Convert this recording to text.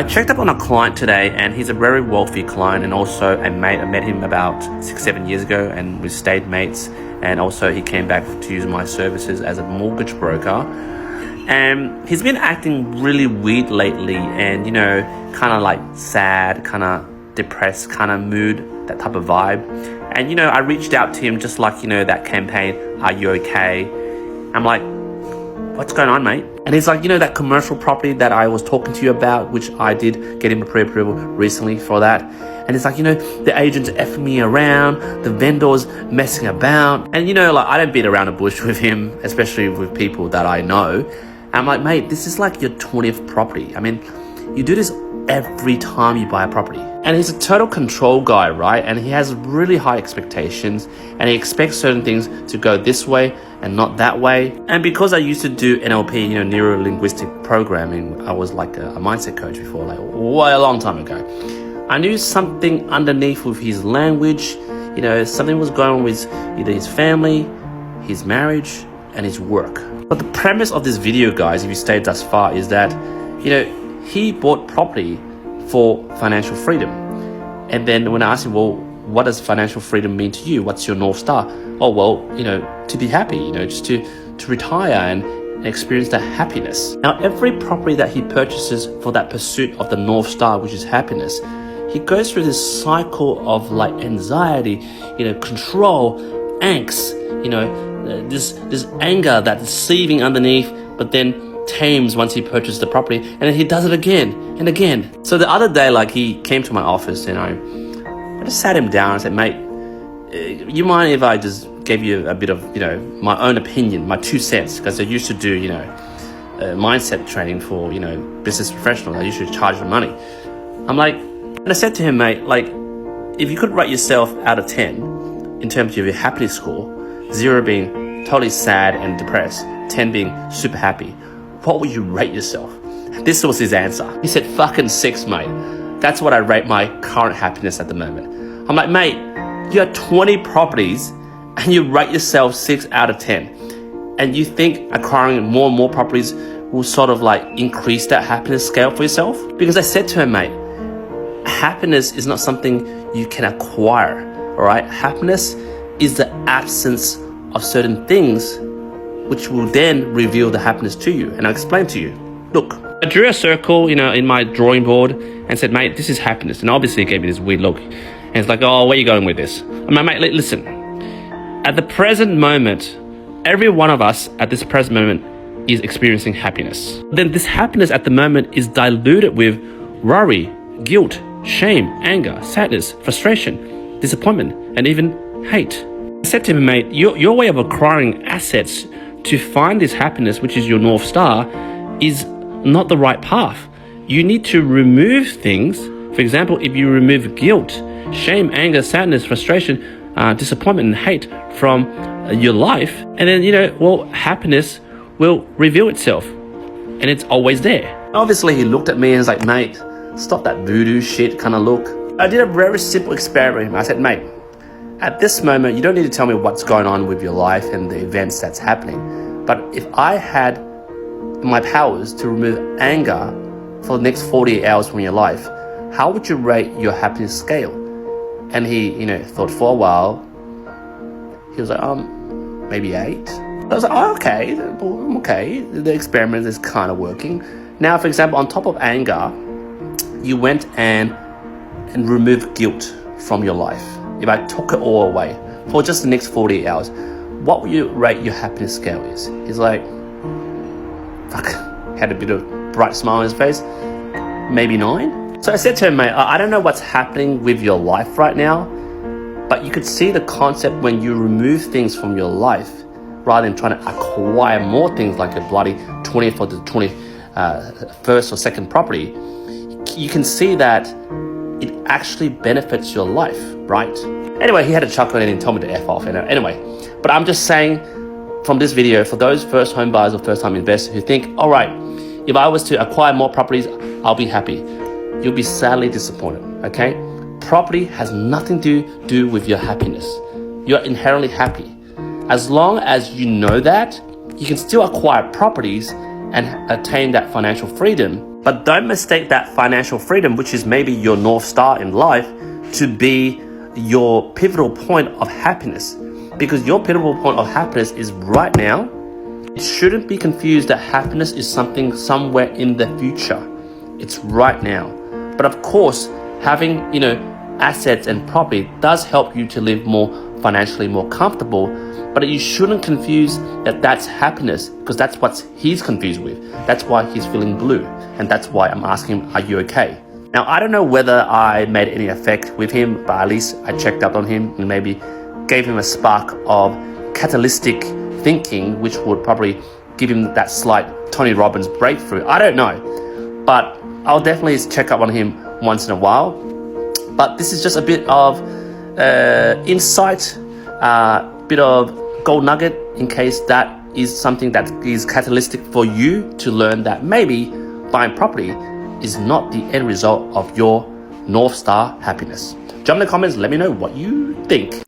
I checked up on a client today, and he's a very wealthy client, and also a mate. I met him about 6-7 years ago, and we stayed mates. And also he came back to use my services as a mortgage broker. And he's been acting really weird lately, and kind of like sad, kind of depressed kind of mood, that type of vibe. And I reached out to him just like that campaign, "Are you okay?" I'm like, "What's going on, mate?" And he's like, that commercial property that I was talking to you about, which I did get him a pre-approval recently for that. And it's like, the agent's effing me around, the vendor's messing about. And I don't beat around the bush with him, especially with people that I know. I'm like, mate, this is like your 20th property. I mean, you do this every time you buy a property. And he's a total control guy, right? And he has really high expectations, and he expects certain things to go this way and not that way. And because I used to do NLP, neuro-linguistic programming, I was like a mindset coach before, like way a long time ago. I knew something underneath with his language, something was going on with either his family, his marriage, and his work. But the premise of this video, guys, if you stayed thus far, is that, he bought property for financial freedom. And then when I asked him, well, what does financial freedom mean to you? What's your North Star? Oh, well, to be happy, just to retire and experience that happiness. Now, every property that he purchases for that pursuit of the North Star, which is happiness, he goes through this cycle of like anxiety, control, angst, this anger that's seething underneath, but then tames once he purchased the property, and then he does it again and again. So the other day, like, he came to my office, and I just sat him down and said, "Mate, you mind if I just gave you a bit of, my own opinion, my 2 cents?" Because I used to do, mindset training for, business professionals. I used to charge them money. I'm like, and I said to him, "Mate, like, if you could rate yourself out of 10 in terms of your happiness score, 0 being totally sad and depressed, 10 being super happy, what would you rate yourself?" This was his answer. He said, "Fucking 6, mate. That's what I rate my current happiness at the moment." I'm like, "Mate, you have 20 properties and you rate yourself 6 out of 10. And you think acquiring more and more properties will sort of like increase that happiness scale for yourself?" Because I said to him, "Mate, happiness is not something you can acquire, all right? Happiness is the absence of certain things which will then reveal the happiness to you." And I'll explain to you. Look, I drew a circle, in my drawing board and said, "Mate, this is happiness." And obviously he gave me this weird look. And it's like, "Oh, where are you going with this?" I'm like, "Mate, listen. At the present moment, every one of us at this present moment is experiencing happiness. Then this happiness at the moment is diluted with worry, guilt, shame, anger, sadness, frustration, disappointment, and even hate." I said to him, "Mate, your way of acquiring assets to find this happiness, which is your North Star, is not the right path. You need to remove things. For example, if you remove guilt, shame, anger, sadness, frustration, disappointment, and hate from your life, and then, happiness will reveal itself. And it's always there." Obviously, he looked at me and was like, "Mate, stop that voodoo shit kind of look." I did a very simple experiment. I said, "Mate, at this moment, you don't need to tell me what's going on with your life and the events that's happening. But if I had my powers to remove anger for the next 48 hours from your life, how would you rate your happiness scale?" And he, thought for a while. He was like, maybe 8. I was like, "Oh, okay, I'm okay. The experiment is kind of working." Now, for example, on top of anger, you went and removed guilt from your life. If I took it all away for just the next 48 hours, what would you rate your happiness scale is? He's like, fuck, had a bit of bright smile on his face, maybe 9. So I said to him, "Mate, I don't know what's happening with your life right now, but you could see the concept when you remove things from your life, rather than trying to acquire more things like a bloody 20th or the 21st or second property, you can see that it actually benefits your life, right?" Anyway, he had a chuckle and he told me to F off. Anyway, but I'm just saying from this video, for those first home buyers or first time investors who think, "All right, if I was to acquire more properties, I'll be happy," you'll be sadly disappointed, okay? Property has nothing to do with your happiness. You're inherently happy. As long as you know that, you can still acquire properties and attain that financial freedom But don't mistake that financial freedom, which is maybe your North Star in life, to be your pivotal point of happiness. Because your pivotal point of happiness is right now. It shouldn't be confused that happiness is something somewhere in the future. It's right now. But of course, having, assets and property does help you to live more financially more comfortable, but you shouldn't confuse that that's happiness, because that's what he's confused with. That's why he's feeling blue, and that's why I'm asking him, are you okay? Now, I don't know whether I made any effect with him, but at least I checked up on him and maybe gave him a spark of catalytic thinking, which would probably give him that slight Tony Robbins breakthrough. I don't know, but I'll definitely check up on him once in a while. But this is just a bit of insight, bit of gold nugget, in case that is something that is catalytic for you to learn that maybe buying property is not the end result of your North Star happiness. Jump in the comments, let me know what you think.